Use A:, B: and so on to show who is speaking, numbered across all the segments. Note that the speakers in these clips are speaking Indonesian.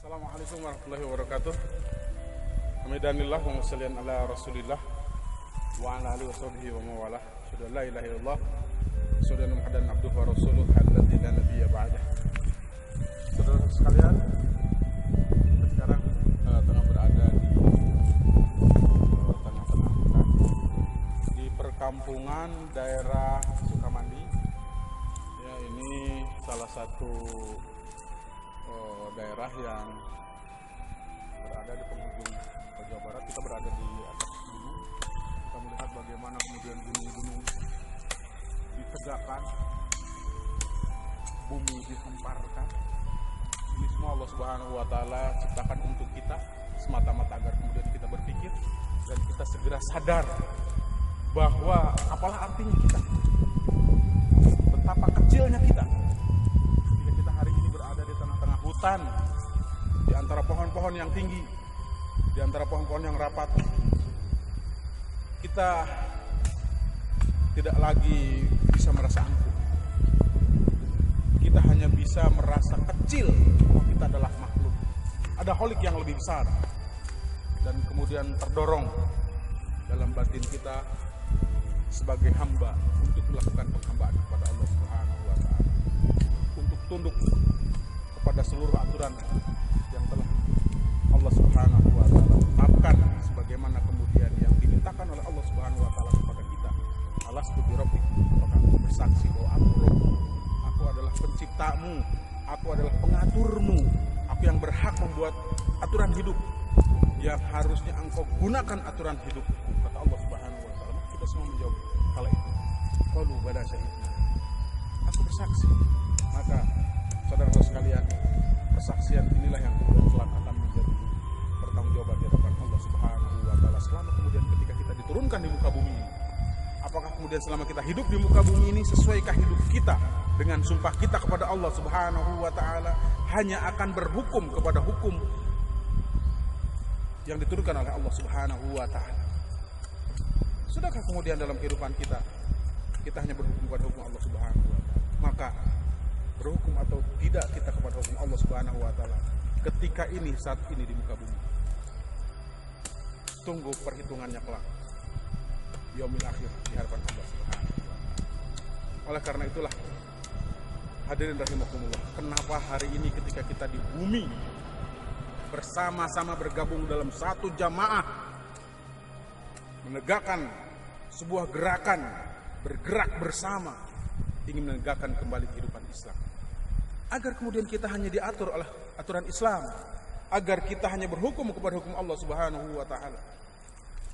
A: Assalamualaikum warahmatullahi wabarakatuh. Hamdanillah wa sallian ala Rasulillah wa ala alihi washabihi wa mawalah. Syada la ilaha illallah, syada Muhammadan abduhu wa rasuluh alladzi la nabiyya ba'dah. Saudara sekalian, kita sekarang tengah berada di tengah-tengah hutan di perkampungan daerah Sukamandi. Ya, ini salah satu daerah yang berada di penghujung Jawa Barat. Kita berada di atas gunung. Kita melihat bagaimana kemudian gunung-gunung ditegakkan, bumi disemparkan. Ini semua Allah Subhanahu wa Ta'ala ciptakan untuk kita semata-mata agar kemudian kita berpikir dan kita segera sadar bahwa apalah artinya kita, betapa kecilnya kita ketika kita hari ini berada di tengah-tengah hutan, di antara pohon-pohon yang tinggi, di antara pohon-pohon yang rapat. Kita tidak lagi bisa merasa angkuh. Kita hanya bisa merasa kecil bahwa kita adalah makhluk. Ada holik yang lebih besar. Dan kemudian terdorong dalam batin kita sebagai hamba untuk melakukan penghambaan kepada Allah Subhanahu wa Ta'ala, untuk tunduk kepada seluruh aturan yang telah Allah Subhanahu wa Ta'ala tetapkan, sebagaimana kemudian yang dimintakan oleh Allah Subhanahu wa Ta'ala kepada kita. Alastu bi rabbik, maka aku bersaksi bahwa aku adalah penciptamu, aku adalah pengaturmu, aku yang berhak membuat aturan hidup yang harusnya engkau gunakan aturan hidupku, kata Allah Subhanahu wa Ta'ala. Kita semua menjawab kala itu, qalu bala syahidna, aku bersaksi. Maka saudara-saudara sekalian, persaksian inilah yang kemudian kelak akan menjadi pertanggungjawaban di hadapan Allah Subhanahu wa Ta'ala selama kemudian ketika kita diturunkan di muka bumi ini. Apakah kemudian selama kita hidup di muka bumi ini, sesuaikah hidup kita dengan sumpah kita kepada Allah Subhanahu wa Ta'ala hanya akan berhukum kepada hukum yang diturunkan oleh Allah Subhanahu wa Ta'ala? Sudahkah kemudian dalam kehidupan kita hanya berhukum kepada hukum Allah Subhanahu wa Ta'ala? Maka berhukum atau tidak kita kepada hukum Allah Subhanahu wa Ta'ala ketika ini, saat ini di muka bumi. Tunggu perhitungannya kelak yaumil akhir di hadapan Allah Subhanahu wa Ta'ala. Oleh karena itulah, hadirin rahimakumullah, kenapa hari ini ketika kita di bumi bersama-sama bergabung dalam satu jamaah menegakkan sebuah gerakan, bergerak bersama ingin menegakkan kembali kehidupan Islam, agar kemudian kita hanya diatur oleh aturan Islam, agar kita hanya berhukum kepada hukum Allah Subhanahu wa Ta'ala.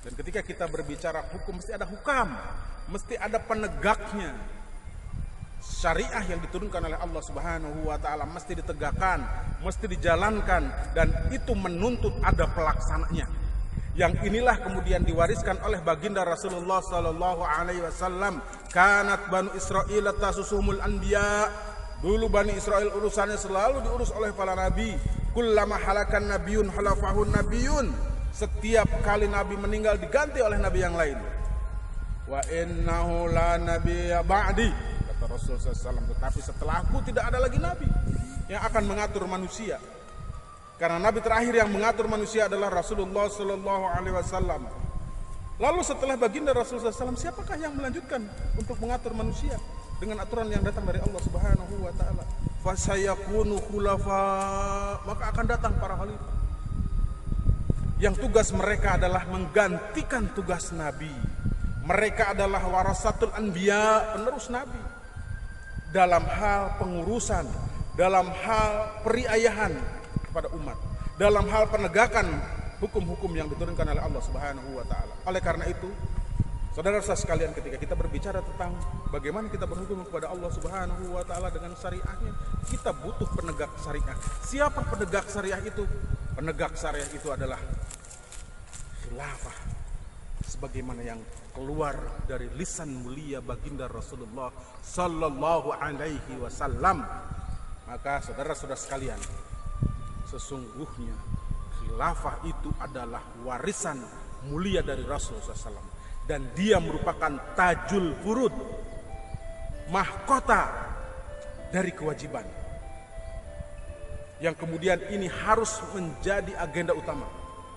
A: Dan ketika kita berbicara hukum, mesti ada hukam, mesti ada penegaknya. Syariah yang diturunkan oleh Allah Subhanahu wa Ta'ala mesti ditegakkan, mesti dijalankan, dan itu menuntut ada pelaksananya. Yang inilah kemudian diwariskan oleh baginda Rasulullah sallallahu alaihi wasallam. Kanat Banu Israil tasusuhumul anbiya. Dulu Bani Israel urusannya selalu diurus oleh para nabi. Kullama halakan nabiyun halafahun nabiyun. Setiap kali nabi meninggal diganti oleh nabi yang lain. Wa innahu la nabiyya ba'di, kata Rasul SAW. Tetapi setelahku tidak ada lagi nabi yang akan mengatur manusia. Karena nabi terakhir yang mengatur manusia adalah Rasulullah sallallahu alaihi wasallam. Lalu setelah baginda Rasulullah SAW, siapakah yang melanjutkan untuk mengatur manusia dengan aturan yang datang dari Allah Subhanahu wa Ta'ala? Fasayakunu khulafa, maka akan datang para khalifah yang tugas mereka adalah menggantikan tugas nabi. Mereka adalah warasatul anbiya, penerus nabi, dalam hal pengurusan, dalam hal periayahan kepada umat, dalam hal penegakan hukum-hukum yang diturunkan oleh Allah Subhanahu wa Ta'ala. Oleh karena itu, saudara-saudara sekalian, ketika kita berbicara tentang bagaimana kita berhukum kepada Allah Subhanahu wa Ta'ala dengan syariahnya, kita butuh penegak syariah. Siapa penegak syariah itu? Penegak syariah itu adalah khilafah, sebagaimana yang keluar dari lisan mulia baginda Rasulullah sallallahu alaihi wasallam. Maka saudara-saudara sekalian, sesungguhnya khilafah itu adalah warisan mulia dari Rasulullah SAW, dan dia merupakan tajul furud, mahkota dari kewajiban. yang kemudian ini harus menjadi agenda utama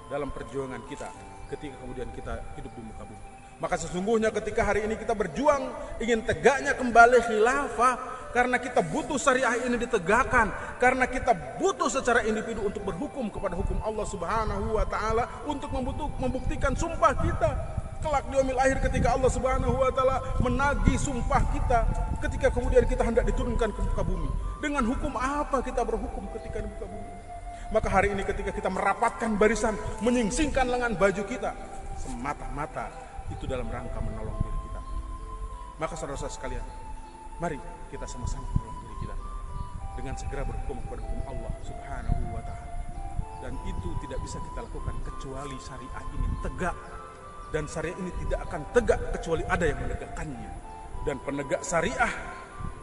A: dalam perjuangan kita ketika kemudian kita hidup di muka bumi. Maka sesungguhnya ketika hari ini kita berjuang ingin tegaknya kembali khilafah, karena kita butuh syariah ini ditegakkan, karena kita butuh secara individu untuk berhukum kepada hukum Allah Subhanahu wa taala, untuk membuktikan sumpah kita kelak di yaumil akhir ketika Allah Subhanahu wa taala menagih sumpah kita ketika kemudian kita hendak diturunkan ke muka bumi. Dengan hukum apa kita berhukum ketika di muka bumi? Maka hari ini ketika kita merapatkan barisan, menyingsingkan lengan baju kita, semata-mata itu dalam rangka menolong diri kita. Maka saudara-saudara sekalian, mari kita sama-sama menolong diri kita dengan segera berhukum kepada hukum Allah Subhanahu wa taala. Dan itu tidak bisa kita lakukan kecuali syariah ini tegak. Dan syariah ini tidak akan tegak kecuali ada yang menegakkannya. Dan penegak syariah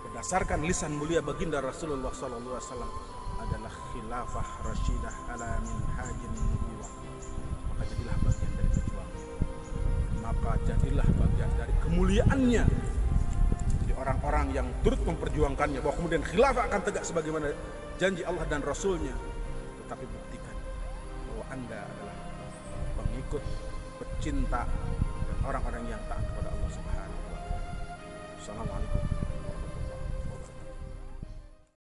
A: berdasarkan lisan mulia baginda Rasulullah SAW adalah khilafah rasyidah ala minhajin nubuwah. Maka jadilah bagian dari perjuangan. Maka jadilah bagian dari kemuliaannya. Jadi orang-orang yang turut memperjuangkannya, bahwa kemudian khilafah akan tegak sebagaimana janji Allah dan Rasulnya. Tetapi buktikan bahwa Anda adalah pengikut, pecinta, dan orang-orang yang taat kepada Allah Subhanahu wa taala. Assalamualaikum.